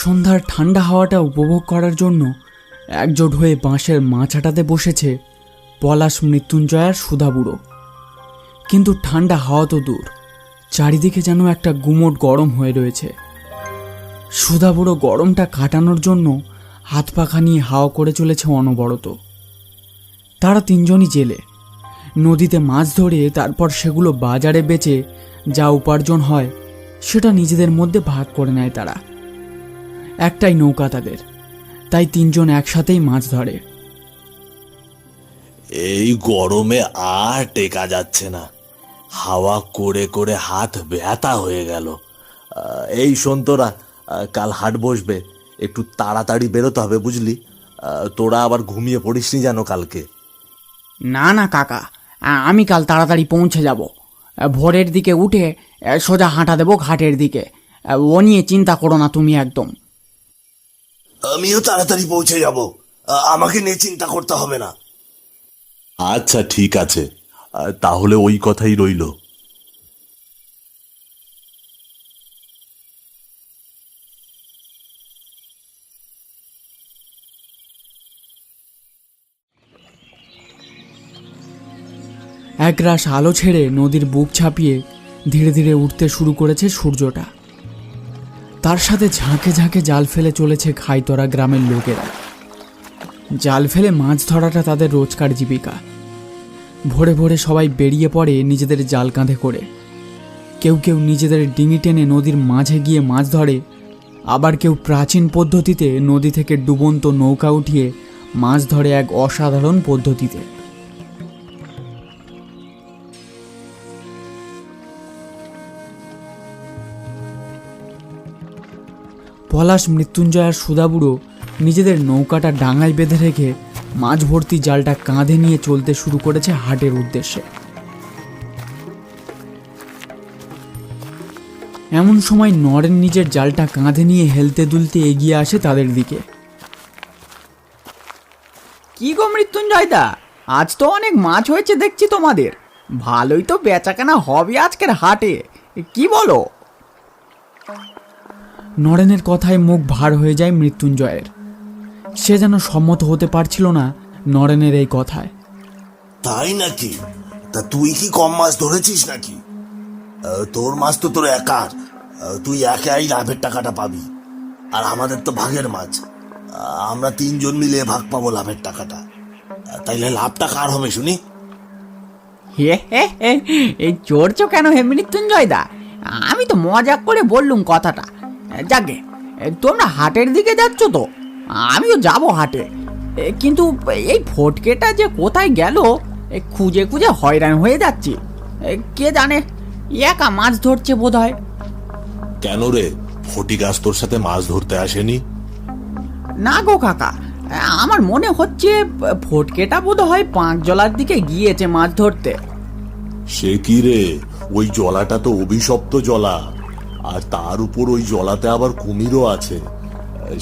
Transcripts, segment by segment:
সন্ধ্যার ঠান্ডা হাওয়াটা উপভোগ করার জন্য একজোট হয়ে বাঁশের মাচাটাতে বসেছে পলাশ, মৃত্যুঞ্জয় আর সুধা বুড়ো। কিন্তু ঠান্ডা হাওয়া তো দূর, চারিদিকে যেন একটা গুমোট গরম হয়ে রয়েছে। সুধা বুড়ো গরমটা কাটানোর জন্য হাত পাখা নিয়ে হাওয়া করে চলেছে অনবরত। তারা তিনজনই জেলে, নদীতে মাছ ধরে তারপর সেগুলো বাজারে বেচে যা উপার্জন হয় সেটা নিজেদের মধ্যে ভাগ করে নেয় তারা। একটাই নৌকা তাদের, তাই তিনজন একসাথেই মাছ ধরে। এই গরমে আর টেকা যাচ্ছে না, হাওয়া করে করে হাত ব্যথা হয়ে গেল। এই শোন তোরা, কাল হাট বসবে, একটু তাড়াতাড়ি বেরোতে হবে বুঝলি। তোরা আবার ঘুমিয়ে পড়িসনি যেন কালকে। না না কাকা, আমি কাল তাড়াতাড়ি পৌঁছে যাব। ভোরের দিকে উঠে সোজা হাঁটা দেবো ঘাটের দিকে। ও নিয়ে চিন্তা করো না তুমি একদম। আমিও তাড়াতাড়ি পৌঁছে যাব, আমাকে নিয়ে চিন্তা করতে হবে না। আচ্ছা ঠিক আছে, তাহলে ওই কথাই রইল। একরাশ আলো ছেড়ে নদীর বুক ছাপিয়ে ধীরে ধীরে উঠতে শুরু করেছে সূর্যটা। তার সাথে ঝাঁকে ঝাঁকে জাল ফেলে চলেছে খাইতরা গ্রামের লোকেরা। জাল ফেলে মাছ ধরাটা তাদের রোজকার জীবিকা। ভোরে ভোরে সবাই বেরিয়ে পড়ে নিজেদের জাল কাঁধে করে। কেউ কেউ নিজেদের ডিঙি টেনে নদীর মাঝে গিয়ে মাছ ধরে, আবার কেউ প্রাচীন পদ্ধতিতে নদী থেকে ডুবন্ত নৌকা উঠিয়ে মাছ ধরে এক অসাধারণ পদ্ধতিতে। পলাশ, মৃত্যুঞ্জয় আর সুধাবুড়ো নিজেদের নৌকাটা ডাঙায় বেঁধে রেখে মাছ ভর্তি জালটা কাঁধে নিয়ে চলতে শুরু করেছে হাটের উদ্দেশ্যে। এমন সময় নরেন নিজের জালটা কাঁধে নিয়ে হেলতে দুলতে এগিয়ে আসে তাদের দিকে। কি গো মৃত্যুঞ্জয় দা, আজ তো অনেক মাছ হয়েছে দেখছি তোমাদের। ভালোই তো বেচাকেনা হবে আজকের হাটে, কি বলো? নরেনের কথায় মুখ ভার হয়ে যায় মৃত্যুঞ্জয়ের। সে যেন সম্মত হতে পারছিল না নরেনের এই কথায়। তাই নাকি? তা তুই কি কম মাছ ধরেছিস নাকি? তোর মাছ তো তোর একার, তুই একাই লাভের টাকাটা পাবি, আর আমাদের তো ভাগের মাছ, আমরা তিনজন মিলে ভাগ পাবো লাভের টাকাটা। তাইলে লাভটা কার হবে শুনি? হে হে হে, এই চড়ছো কেন হে মৃত্যুঞ্জয় দা? আমি তো মজা করে বললুম কথাটা। যাকে, তোমরা হাটের দিকে যাচ্ছ তো, আমিও যাব হাটে। কিন্তু এই ফটকেটা যে কোথায় গেল খুঁজে খুঁজে হয়রান হয়ে যাচ্ছি। কে জানে, একা মাছ ধরছে বোধ হয়। কেন রে, ফটিক আজ তোর সাথে মাছ ধরতে আসেনি? না গো কাকা, আমার মনে হচ্ছে ফটকেটা বোধ হয় পাঁকজলার দিকে গিয়েছে মাছ ধরতে। সে কি রে, ওই জলাটা তো অভিশপ্ত জলা, আর তার উপর ওই জলাতে আবার কুমিরও আছে।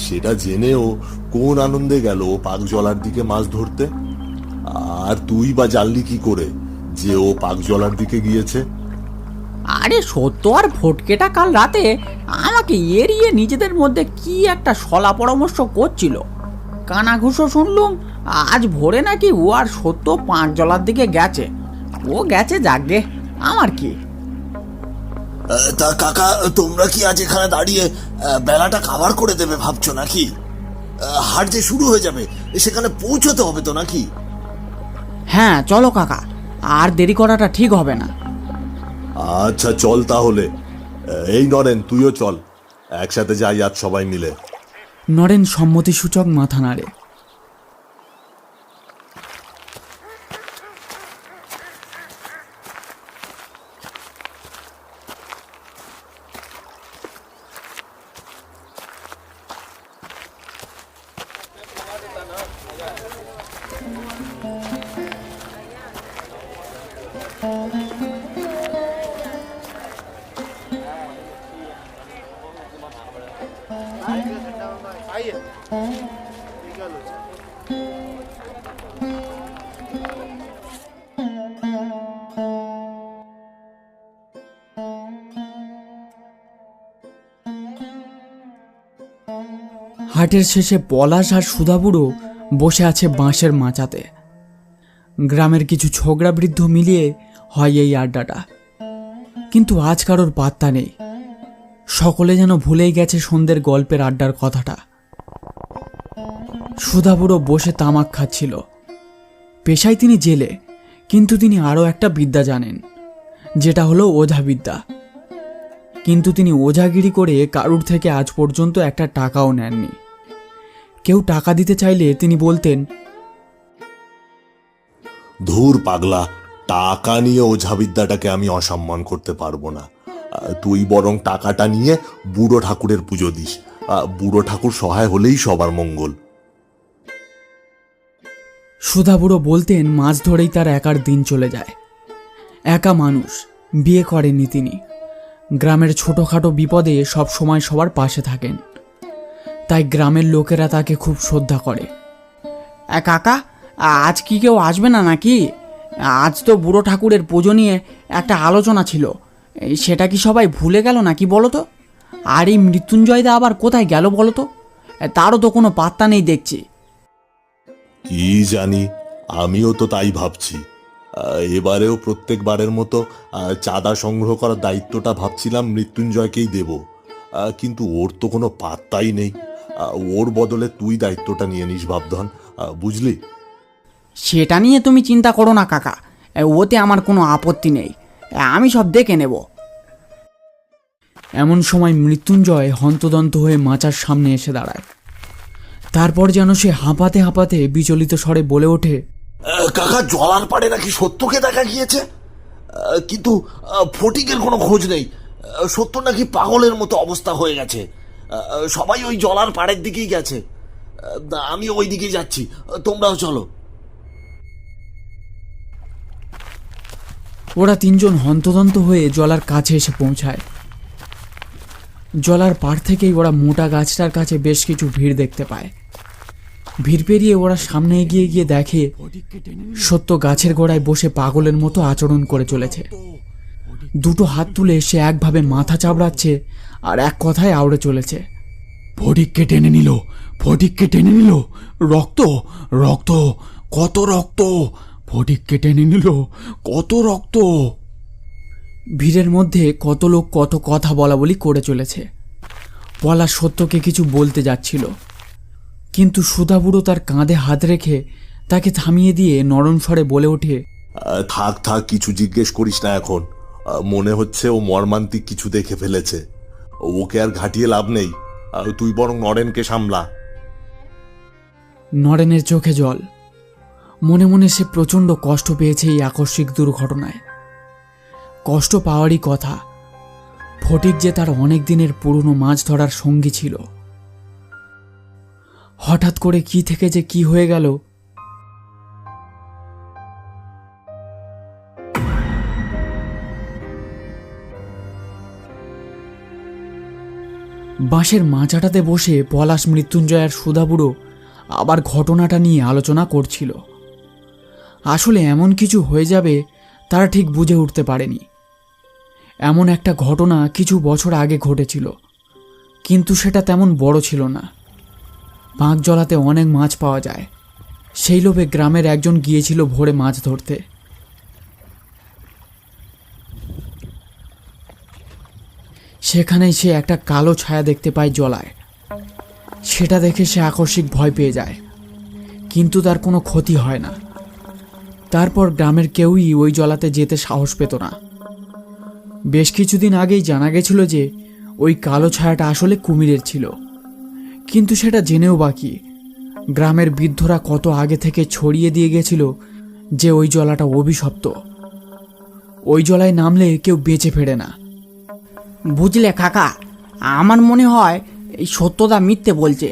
সেটা জেনেও কোন আনন্দে গেল পাক জলার দিকে মাছ ধরতে? আর তুই বা জানলি কি করে যে ও পাক জলার দিকে গিয়েছে? আরে সত্য আর ফটকেটা কাল রাতে আমাকে এড়িয়ে নিজেদের মধ্যে কি একটা শলা পরামর্শ করছিল। কানাঘুষো শুনলুম আজ ভোরে নাকি ও আর সত্য পাঁকজলার দিকে গেছে। ও গেছে, যাকগে, আমার কি। তা কাকা, তোমরা কি আজ এখানে দাঁড়িয়ে বেলাটা কাভার করে দেবে ভাবছো নাকি? হাট যে শুরু হয়ে যাবে, সেখানে পৌঁছতে হবে তো নাকি? হ্যাঁ চলো কাকা, আর দেরি করাটা ঠিক হবে না। আচ্ছা চল তাহলে। এই নরেন, তুইও চল, একসাথে যাই আজ সবাই মিলে। নরেন সম্মতিসূচক মাথা নাড়ে। হাটের শেষে পলাশ আর সুধাবুড়ো বসে আছে বাঁশের মাচাতে। গ্রামের কিছু ছোকরা বৃদ্ধ মিলিয়ে হয় এই আড্ডাটা, কিন্তু আজ কারোর পাত্তা নেই। সকলে যেন ভুলেই গেছে সন্ধ্যের গল্পের আড্ডার কথাটা। সুধাবুড়ো বসে তামাক খাচ্ছিল। পেশায় তিনি জেলে, কিন্তু তিনি আরও একটা বিদ্যা জানেন, যেটা হলো ওঝাবিদ্যা। কিন্তু তিনি ওঝাগিরি করে কারুর থেকে আজ পর্যন্ত একটা টাকাও নেননি। কেউ টাকা দিতে চাইলে তিনি বলতেন, ধুর পাগলা, টাকা নিয়ে ওঝাবিদ্যাটাকে আমি অসম্মান করতে পারবো না। তুই বরং টাকাটা নিয়ে বুড়ো ঠাকুরের পুজো দিস। বুড়ো ঠাকুর সহায় হলেই সবার মঙ্গল। সুধাবুড়ো বলতেন মাছ ধরেই তার একার দিন চলে যায়। একা মানুষ, বিয়ে করেননি তিনি। গ্রামের ছোটোখাটো বিপদে সব সময় সবার পাশে থাকেন, তাই গ্রামের লোকেরা তাকে খুব শ্রদ্ধা করে। কাকা, আজ কি কেউ আসবে না নাকি? আজ তো বুড়ো ঠাকুরের পুজো নিয়ে একটা আলোচনা ছিল, সেটা কি সবাই ভুলে গেল নাকি বলো তো? আর এই মৃত্যুঞ্জয়দা আবার কোথায় গেল বলো তো? তারও তো কোনো পাত্তা নেই দেখছি। কি জানি, আমিও তো তাই ভাবছি। এবারেও প্রত্যেকবারের মতো চাঁদা সংগ্রহ করার দায়িত্বটা ভাবছিলাম মৃত্যুঞ্জয়কেই দেব, কিন্তু ওর তো কোনো পাত্তাই নেই। ওর বদলে তুই দায়িত্বটা নিয়ে নিস ভাবধন, বুঝলি? সেটা নিয়ে তুমি চিন্তা করো না কাকা, ওতে আমার কোনো আপত্তি নেই, আমি সব দেখে নেব। এমন সময় মৃত্যুঞ্জয় হন্তদন্ত হয়ে মাচার সামনে এসে দাঁড়ায়। তারপর যেন সে হাঁপাতে হাঁপাতে বিচলিত স্বরে বলে ওঠে, কাকা, জলার পাড়ে নাকি সত্যকে দেখা গিয়েছে, কিন্তু ফটিকের কোনো খোঁজ নেই। সত্য নাকি পাগলের মতো অবস্থা হয়ে গেছে। সবাই ওই জলার পাড়ের দিকেই গেছে। আমি ওই দিকেই যাচ্ছি, তোমরাও চলো। ওরা তিনজন হন্তদন্ত হয়ে জলার কাছে এসে পৌঁছায়। জলার পাড় থেকেই ওরা মোটা গাছটার কাছে বেশ কিছু ভিড় দেখতে পায়। ভিড় পেরিয়ে ওরা সামনে এগিয়ে গিয়ে দেখে সত্য গাছের গোড়ায় বসে পাগলের মতো আচরণ করে চলেছে। দুটো হাত তুলে সে একভাবে মাথা চাবড়াচ্ছে আর এক কথায় আউড়ে চলেছে, ফটিককে টেনে নিল, ফটিককে টেনে নিল, রক্ত, রক্ত, কত রক্ত, ফটিককে টেনে নিল, কত রক্ত। ভিড়ের মধ্যে কত লোক কত কথা বলা বলি করে চলেছে। পলাশ সত্যকে কিছু বলতে যাচ্ছিল, কিন্তু সুধাবুড়ো তার কাঁধে হাত রেখে তাকে থামিয়ে দিয়ে নরম স্বরে বলে ওঠে, থাক থাক, কিছু জিজ্ঞেস করিস না এখন। মনে হচ্ছে ও মর্মান্তিক কিছু দেখে ফেলেছে। ওকে আর ঘাটিয়ে লাভ নেই। তুই বরং নরেনকে সামলা। নরেনের চোখে জল। মনে মনে সে প্রচণ্ড কষ্ট পেয়েছে এই আকস্মিক দুর্ঘটনায়। কষ্ট পাওয়ারই কথা, ফটিক যে তার অনেক দিনের পুরনো মাছ ধরার সঙ্গী ছিল। হঠাৎ করে কি থেকে যে কি হয়ে গেল। বাঁশের মাচাটাতে বসে পলাশ, মৃত্যুঞ্জয় আর সুধাবুড়ো আবার ঘটনাটা নিয়ে আলোচনা করছিল। আসলে এমন কিছু হয়ে যাবে তারা ঠিক বুঝে উঠতে পারেনি। এমন একটা ঘটনা কিছু বছর আগে ঘটেছিল, কিন্তু সেটা তেমন বড় ছিল না। পাঁক জলাতে অনেক মাছ পাওয়া যায়, সেই লোভে গ্রামের একজন গিয়েছিল ভোরে মাছ ধরতে। সেখানেই সে একটা কালো ছায়া দেখতে পায় জলায়। সেটা দেখে সে আকস্মিক ভয় পেয়ে যায়, কিন্তু তার কোনো ক্ষতি হয় না। তারপর গ্রামের কেউই ওই জলাতে যেতে সাহস পেত না। বেশ কিছুদিন আগেই জানা গেছিল যে ওই কালো ছায়াটা আসলে কুমিরের ছিল, কিন্তু সেটা জেনেও বাকি গ্রামের বৃদ্ধরা কত আগে থেকে ছড়িয়ে দিয়ে গেছিল যে ওই জলাটা অভিশপ্ত। ওই জলায় নামলে কেউ বেঁচে ফেরে না। বুঝলে কাকা, আমার মনে হয় এই সত্যদা মিথ্যে বলছে।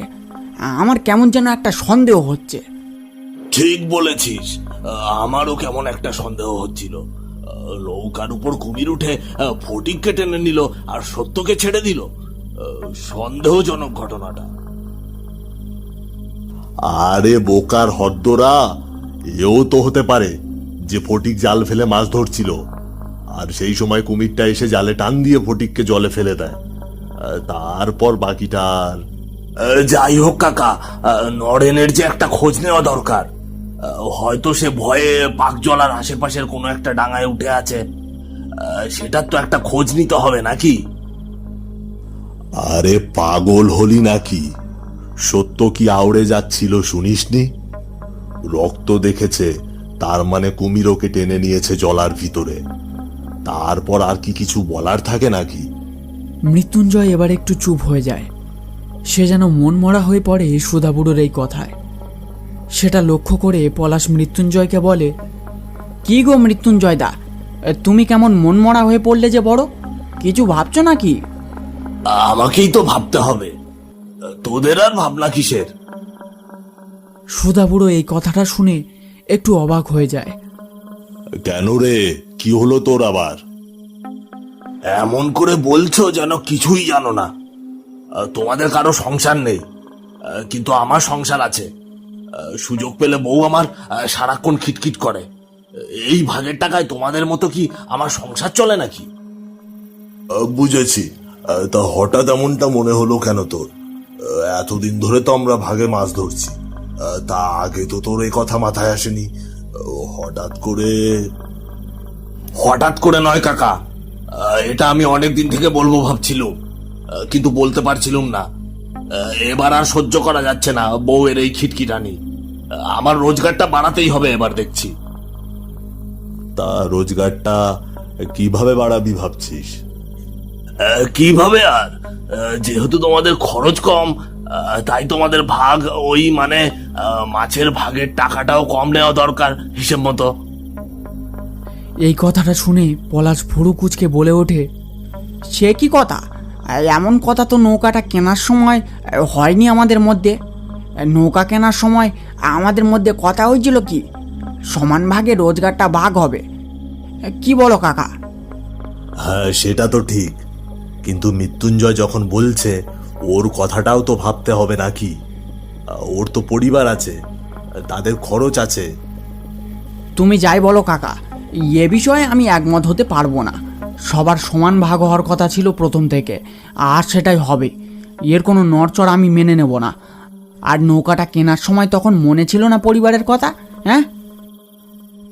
আমার কেমন যেন একটা সন্দেহ হচ্ছে। ঠিক বলেছিস, আমারও কেমন একটা সন্দেহ হচ্ছিল। নৌকার উপর কুমির উঠে ফটিককে টেনে নিল আর সত্যকে ছেড়ে দিল। সন্দেহজনক ঘটনাটা। আরে বোকার হদ্দরা, এও তো হতে পারে যে ফটিক জাল ফেলে মাছ ধরছিল, আর সেই সময় কুমিরটা এসে জালে টান দিয়ে ফটিককে জলে ফেলে দেয়। তারপর বাকিটা আর যাই হোক কাকা, নরেনের যে একটা খোঁজ নেওয়া দরকার। হয়তো সে ভয়ে পাকজলার আশেপাশের কোনো একটা ডাঙায় উঠে আছে। সেটার তো একটা খোঁজ নিতে হবে নাকি? আরে পাগল হলি নাকি? সত্য কি আউড়ে যাচ্ছিল শুনিসনি? রক্ত দেখেছে, তার মানে কুমির ওকে টেনে নিয়েছে জলার ভিতরে। তারপর আর কি কিছু বলার থাকে নাকি? মৃত্যুঞ্জয় এবার একটু চুপ হয়ে যায়। সে যেন মন মরা হয়ে পড়ে সুধাবুড়োর এই কথায়। সেটা লক্ষ্য করে পলাশ মৃত্যুঞ্জয়কে বলে, কি গো মৃত্যুঞ্জয় দা, তুমি কেমন মন মরা হয়ে পড়লে যে বড়? কিছু ভাবছো নাকি? আমাকেই তো ভাবতে হবে, তোদের আর ভাবনা কিসের? সুধাবুড়ো এই কথাটা শুনে একটু অবাক হয়ে যায়। কেন রে, কি হলো তোর আবার? এমন করে বলছো যেন কিছুই জানো না। তোমাদের কারো সংসার নেই, কিন্তু আমার সংসার আছে। সুযোগ পেলে বউ আমার সারাক্ষণ খিটখিট করে। এই ভাগের টাকায় তোমাদের মতো কি আমার সংসার চলে নাকি? বুঝেছি। তা হঠাৎ এমনটা মনে হলো কেন তোর? এতদিন ধরে তো আমরা ভাগে মাছ ধরছি। তা আগে তো তোর এই কথা মাথায় আসেনি। হঠাৎ করে? হঠাৎ করে নয় কাকা, এটা আমি অনেক দিন থেকে বলবো ভাবছিলাম, কিন্তু বলতে পারছিলাম না। এবার আর সহ্য করা যাচ্ছে না বউয়ের এই খিটখিটানি। আমার রোজগারটা বাড়াতেই হবে এবার দেখছি। তা রোজগারটা কিভাবে বাড়াবি ভাবছিস? কিভাবে আর, যেহেতু তোমাদের খরচ কম, তাই তোমাদের ভাগ ওই মানে মাছের ভাগের টাকাটাও কম নেওয়া দরকার হিসেব মতো। এই কথাটা শুনে পলাশ ভুরু কুচকে বলে ওঠে, সে কি কথা? এমন কথা তো নৌকাটা কেনার সময় হয়নি আমাদের মধ্যে। নৌকা কেনার সময় আমাদের মধ্যে কথা হয়েছিল কি সমান ভাগে রোজগারটা ভাগ হবে। কি বলো কাকা? হ্যাঁ, সেটা তো ঠিক, কিন্তু মৃত্যুঞ্জয় যখন বলছে, ওর কথাটাও তো ভাবতে হবে নাকি? ওর তো পরিবার আছে, তাদের খরচ আছে। তুমি যাই বলো কাকা, এ বিষয়ে আমি একমত হতে পারবো না। সবার সমান ভাগ হওয়ার কথা ছিল প্রথম থেকে, আর সেটাই হবে। এর কোনো নড়চড় আমি মেনে নেব না। আর নৌকাটা কেনার সময় তখন মনে ছিল না পরিবারের কথা? হ্যাঁ।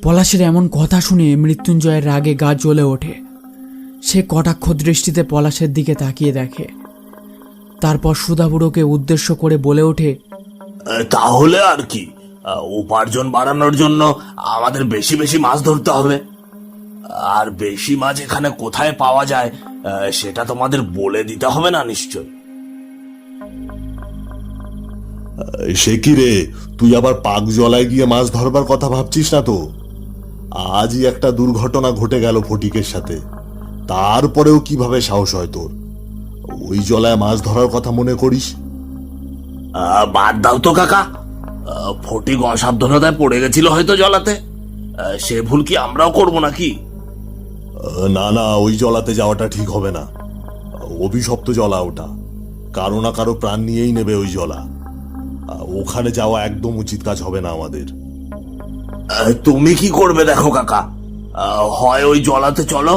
পলাশের এমন কথা শুনে মৃত্যুঞ্জয়ের রাগে গা জ্বলে ওঠে। সে কটাক্ষ দৃষ্টিতে পলাশের দিকে তাকিয়ে দেখে। তারপর সুধাবুড়োকে উদ্দেশ্য করে বলে ওঠে, তাহলে আর কি, উপার্জন বাড়ানোর জন্য আমাদের বেশি বেশি মাছ ধরতে হবে। আর বেশি মাছ এখানে কোথায় পাওয়া যায় সেটা তোমাদের বলে দিতে হবে না নিশ্চয়? সে কি রে, তুই আবার পাক জলায় গিয়ে মাছ ধরবার কথা ভাবছিস না তো? আজই একটা দুর্ঘটনা ঘটে গেল ফটিকের সাথে, তারপরেও কিভাবে সাহস হয় তোর? ওই জলায় মাছ ধরার কথা মনে করিস? বাদ দাও তো কাকা, ফটিক অসাবধানতায় পড়ে গেছিল হয়তো জলাতে। সে ভুল কি আমরাও করব নাকি? না না, ওই জলাতে যাওয়াটা ঠিক হবে না। অভিশপ্ত জলা ওটা, কারো না কারো প্রাণ নিয়েই নেবে ওই জলা। ওখানে যাওয়া একদম উচিত কাজ হবে না আমাদের। তুমি কি করবে দেখো কাকা, হয় ওই জলাতে চলো,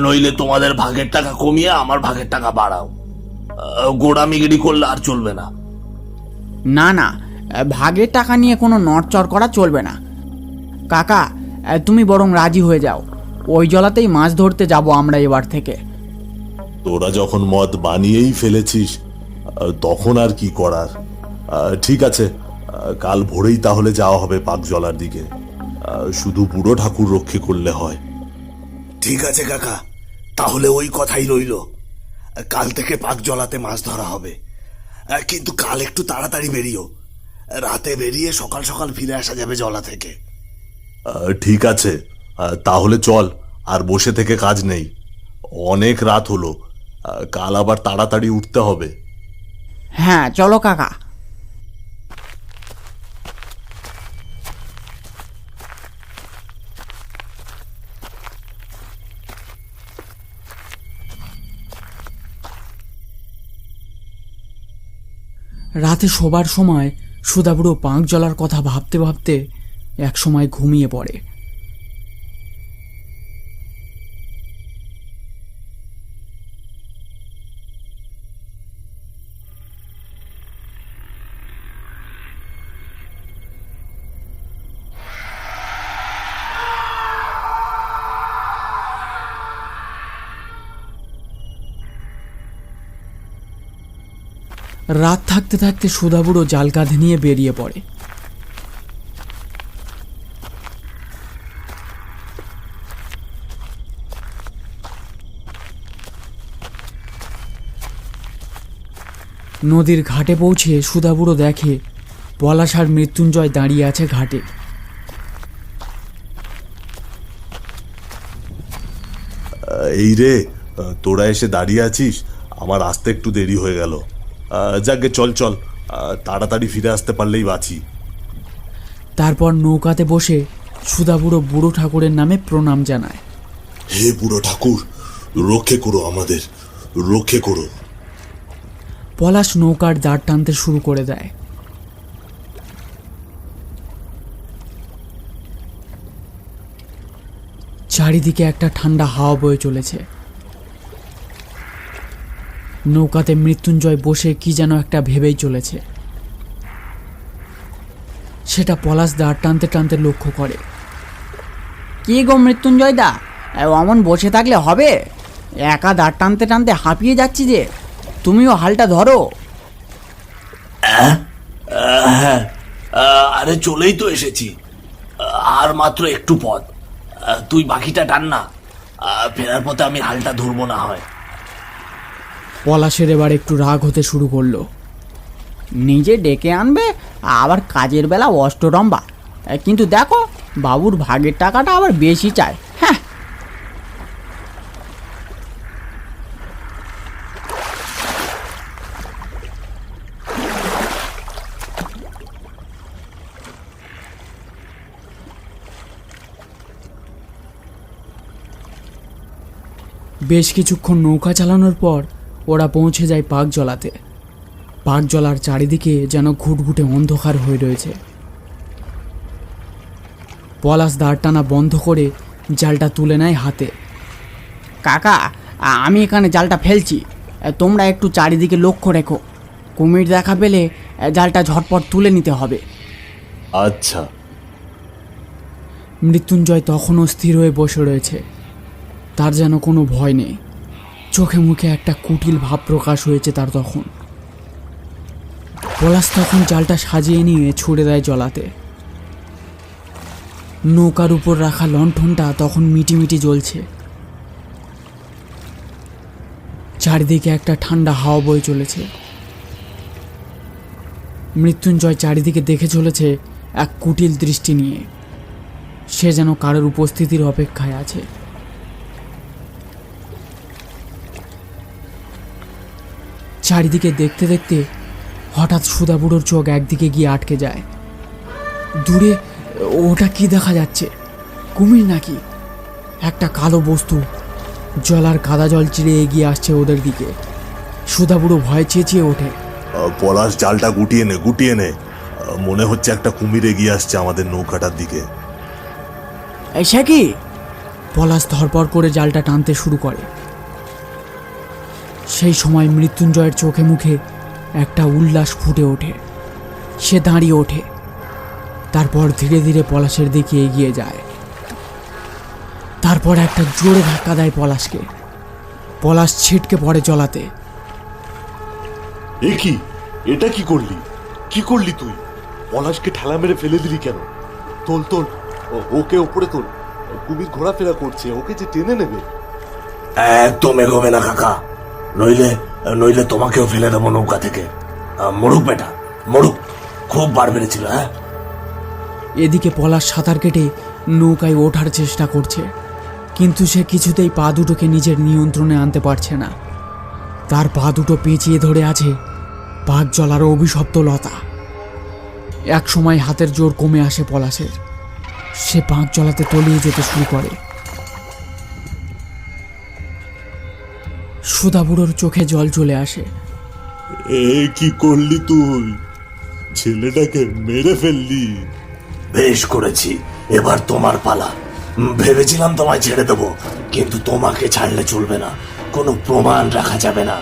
নইলে তোমাদের ভাগের টাকা কমিয়ে আমার ভাগের টাকা বাড়াও। গোড়ামিগিরি করলে আর চলবে না। না না, ভাগের টাকা নিয়ে কোনো নড়চড় করা চলবে না। কাকা, তুমি বরং রাজি হয়ে যাও। ওই জলাতেই মাছ ধরতে যাব আমরা এবার থেকে। তোরা যখন মদ বানিয়েই ফেলেছিস, তখন আর কি করার? ঠিক আছে, কাল ভোরেই তাহলে যাওয়া হবে পাক জলার দিকে। শুধু বুড়ো ঠাকুর রক্ষে করলে হয়। ঠিক আছে কাকা, তাহলে ওই কথাই রইল। কাল থেকে পাক জলাতে মাছ ধরা হবে, কিন্তু কাল একটু তাড়াতাড়ি বেরিও। রাতে বেরিয়ে সকাল সকাল ফিরে আসা যাবে জলা থেকে। ঠিক আছে, তাহলে চল, আর বসে থেকে কাজ নেই। অনেক রাত হলো, কাল আবার তাড়াতাড়ি উঠতে হবে। হ্যাঁ চলো কাকা। রাতে শোবার সময় সুধাবুড়ো পাঁক জলার কথা ভাবতে ভাবতে একসময় ঘুমিয়ে পড়ে। রাত থাকতে থাকতে সুধাবুড়ো জাল কাঁধে নিয়ে বেরিয়ে পড়ে। নদীর ঘাটে পৌঁছে সুধাবুড়ো দেখে পলাশ আর মৃত্যুঞ্জয় দাঁড়িয়ে আছে ঘাটে। এই রে, তোরা এসে দাঁড়িয়ে আছিস, আমার আসতে একটু দেরি হয়ে গেল। যাকে চল চল, তাড়াতাড়ি ফিরে আসতে পারলেই বাঁচি। তারপর নৌকাতে বসে সুধাবুড়ো বুড়ো ঠাকুরের নামে প্রণাম জানায়। হে বুড়ো ঠাকুর, রক্ষে করো আমাদের, রক্ষে করো। পলাশ নৌকার দাঁড় টানতে শুরু করে দেয়। চারিদিকে একটা ঠান্ডা হাওয়া বয়ে চলেছে। নৌকাতে মৃত্যুঞ্জয় বসে কি যেন একটা ভেবেই চলেছে। সেটা পলাশ দাঁড় টানতে টানতে লক্ষ্য করে। কি গো মৃত্যুঞ্জয় দা, অমন বসে থাকলে হবে? একা দাঁড় টানতে টানতে হাঁপিয়ে যাচ্ছি যে, তুমিও হালটা ধরো। হ্যাঁ, আরে চলেই তো এসেছি, আর মাত্র একটু পথ। তুই বাকিটা টান না, ফেরার পথে আমি হালটা ধরবো না হয়। পলাশের এবার একটু রাগ হতে শুরু করলো। নিজে ডেকে আনবে, আবার কাজের বেলা অষ্টরম্বা। কিন্তু দেখো, বাবুর ভাগের টাকাটা আবার বেশি চায়। হ্যাঁ, বেশ কিছুক্ষণ নৌকা চালানোর পর ওরা পৌঁছে যায় পাকজলাতে। পাকজলার চারিদিকে যেন ঘুটঘুটে অন্ধকার হয়ে রয়েছে। পলাশ দাঁড় টানা বন্ধ করে জালটা তুলে নেয় হাতে। কাকা, আমি এখানে জালটা ফেলছি, তোমরা একটু চারিদিকে লক্ষ্য রেখো। কুমির দেখা পেলে জালটা ঝটপট তুলে নিতে হবে। আচ্ছা। মৃত্যুঞ্জয় তখনও স্থির হয়ে বসে রয়েছে। তার যেন কোনো ভয় নেই। চোখে মুখে একটা কুটিল ভাব প্রকাশ হয়েছে তার তখন। পলাশ তখন জালটা সাজিয়ে নিয়ে ছুড়ে দেয় জলাতে। নৌকার উপর রাখা লণ্ঠনটা তখন মিটিমিটি জ্বলছে। চারিদিকে একটা ঠান্ডা হাওয়া বয়ে চলেছে। মৃত্যুঞ্জয় চারিদিকে দেখে চলেছে এক কুটিল দৃষ্টি নিয়ে। সে যেন কারোর উপস্থিতির অপেক্ষায় আছে। চারিদিকে দেখতে দেখতে হঠাৎ সুধাবুড়োর চোখ একদিকে গিয়ে আটকে যায়। দূরে ওটা কি দেখা যাচ্ছে? কুমির নাকি? একটা কালো বস্তু জলার কাদা জল চিরে এগিয়ে আসছে ওদের দিকে। সুধাবুড়ো ভয়ে চেঁচিয়ে ওঠে। পলাশ, জালটা গুটিয়ে নে, গুটিয়ে নে। মনে হচ্ছে একটা কুমির এগিয়ে আসছে আমাদের নৌকাটার দিকে। সে কি? পলাশ ধরপড় করে জালটা টানতে শুরু করে। সেই সময় মৃত্যুঞ্জয়ের চোখে মুখে একটা উল্লাস ফুটে ওঠে। সে দাঁড়িয়ে ওঠে। তারপর ধীরে ধীরে পলাশের দিকে এগিয়ে যায়। তারপর একটা জোরে ধাক্কা দেয় পলাশকে। পলাশ ছিটকে পড়ে জলাতে। এ কি? এটা কি করলি? কি করলি তুই? পলাশকে ঠেলা মেরে ফেলে দিলি কেন? তোল তোল, ওকে ওপরে তোল। কুমির ঘোরাফেরা করছে, ওকে যে টেনে নেবে। একদম এগোবে না কাকা, নইলে নইলে তোমাকেও ফেলে দেবো নৌকা থেকে। মরুক বেটা, মরুক। খুব বার বেড়েছিল। হ্যাঁ, এদিকে পলাশ সাঁতার কেটে নৌকায় ওঠার চেষ্টা করছে, কিন্তু সে কিছুতেই পা দুটোকে নিজের নিয়ন্ত্রণে আনতে পারছে না। তার পা দুটো পেঁচিয়ে ধরে আছে পাকজলার অভিশপ্ত লতা। এক সময় হাতের জোর কমে আসে পলাশের। সে পাকজলাতে তলিয়ে যেতে শুরু করে। সুধাবুড়োর চোখে জল চলে আসে। এ কি করলি তুই? ছেলেটাকে মেরে ফেললি। বেশ করেছি, এবার তোমার পালা। ভেবেছিলাম তোমায় ছেড়ে দেবো, কিন্তু তোমাকে ছাড়লে চলবে না। কোনো প্রমাণ রাখা যাবে না।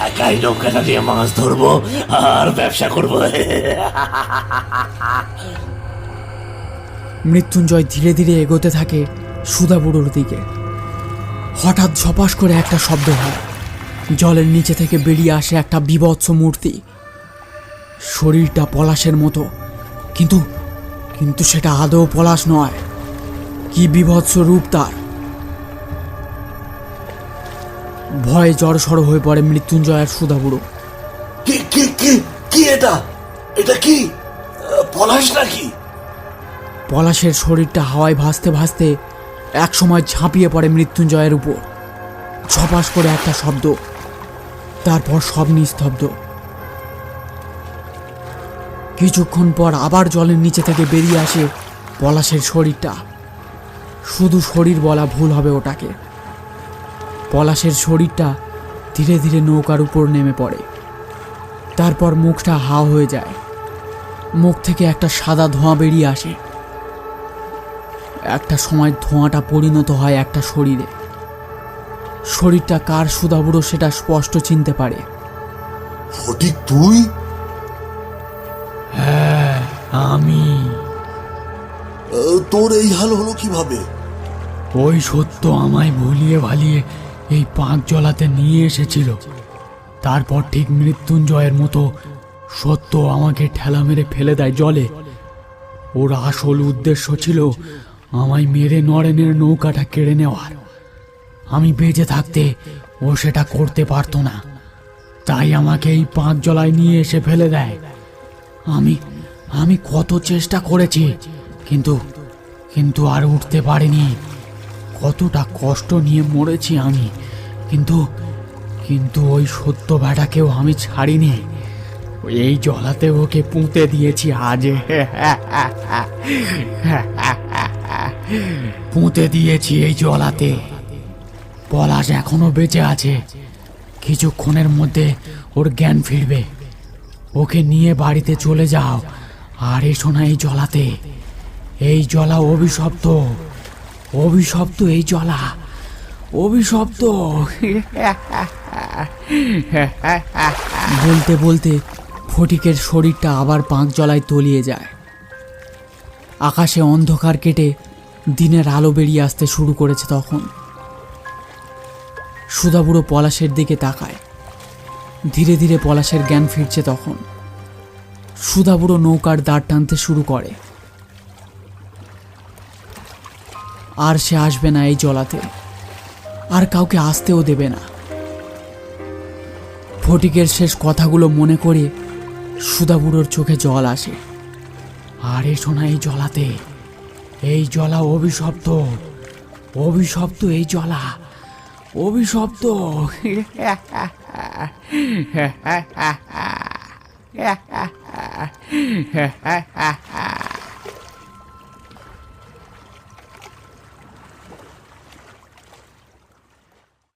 একাই নৌকাটা দিয়ে মাছ ধরবো আর ব্যবসা করবো। মৃত্যুঞ্জয় ধীরে ধীরে এগোতে থাকে সুধাবুড়োর দিকে। হঠাৎ ঝপাস করে একটা শব্দ হয়। জলের নিচে থেকে বেরিয়ে আসে একটা বীভৎস মূর্তি। শরীরটা পলাশের মতো, কিন্তু কিন্তু সেটা আদৌ পলাশ নয়। কি বীভৎস রূপ তার! ভয়ে জড়সড় হয়ে পড়ে মৃত্যুঞ্জয় আর সুধা বুড়ো। কি কি কি কি এটা? এটা কি পলাশ নাকি? পলাশের শরীরটা হাওয়ায় ভাসতে ভাসতে একসময় ঝাঁপিয়ে পড়ে মৃত্যুঞ্জয়ের উপর। ছপাস করে একটা শব্দ, তারপর সব নিস্তব্ধ। কিছুক্ষণ পর আবার জলের নিচে থেকে বেরিয়ে আসে পলাশের শরীরটা। শুধু শরীর বলা ভুল হবে ওটাকে। পলাশের শরীরটা ধীরে ধীরে নৌকার উপর নেমে পড়ে। তারপর মুখটা হা হয়ে যায়। মুখ থেকে একটা সাদা ধোঁয়া বেরিয়ে আসে। একটা সময় ধোঁয়াটা পরিণত হয় একটা শরীরে। শরীরটা কার সুধা বুড়ো সেটা স্পষ্ট চিনতে পারে। ফটিক, তুই? হ্যাঁ, আমি। তোর এই হাল হলো কিভাবে? ওই সত্য আমায় ভুলিয়ে ভালিয়ে এই পাঁক জলাতে নিয়ে এসেছিল। তারপর ঠিক মৃত্যুঞ্জয়ের মতো সত্য আমাকে ঠেলা মেরে ফেলে দেয় জলে। ওর আসল উদ্দেশ্য ছিল আমায় মেরে নরেনের নৌকাটা কেড়ে নেওয়ার। আমি বেঁচে থাকতে ও সেটা করতে পারতো না, তাই আমাকে এই পাঁক জলায় নিয়ে এসে ফেলে দেয়। আমি আমি কত চেষ্টা করেছি, কিন্তু কিন্তু আর উঠতে পারিনি। কতটা কষ্ট নিয়ে মরেছি আমি, কিন্তু কিন্তু ওই সত্য ব্যাটাকেও আমি ছাড়িনি। এই জলাতে ওকে পুঁতে দিয়েছি আজ। পুঁতে দিয়েছি এই জলাতে। পলাশ এখনো বেঁচে আছে। কিছুক্ষণের মধ্যে ওর জ্ঞান ফিরবে। ওকে নিয়ে বাড়িতে চলে যাও আর এসো না এই জলাতে। এই জলা অভিশপ্ত, অভিশপ্ত এই জলা, অভিশপ্ত। বলতে বলতে ফটিকের শরীরটা আবার পাঁক জলায় তলিয়ে যায়। আকাশে অন্ধকার কেটে দিনের আলো বেরিয়ে আসতে শুরু করেছে তখন। সুধা বুড়ো পলাশের দিকে তাকায়। ধীরে ধীরে পলাশের জ্ঞান ফিরছে তখন। সুধা বুড়ো নৌকার দাঁড় টানতে শুরু করে। আর সে আসবে না এই জলাতে, আর কাউকে আসতেও দেবে না। ফটিকের শেষ কথাগুলো মনে করে সুধা বুড়োর চোখে জল আসে। আর এসো না এই জলাতে। এই জলা অভিশপ্ত, অভিশপ্ত এই জলা, অভিশপ্ত।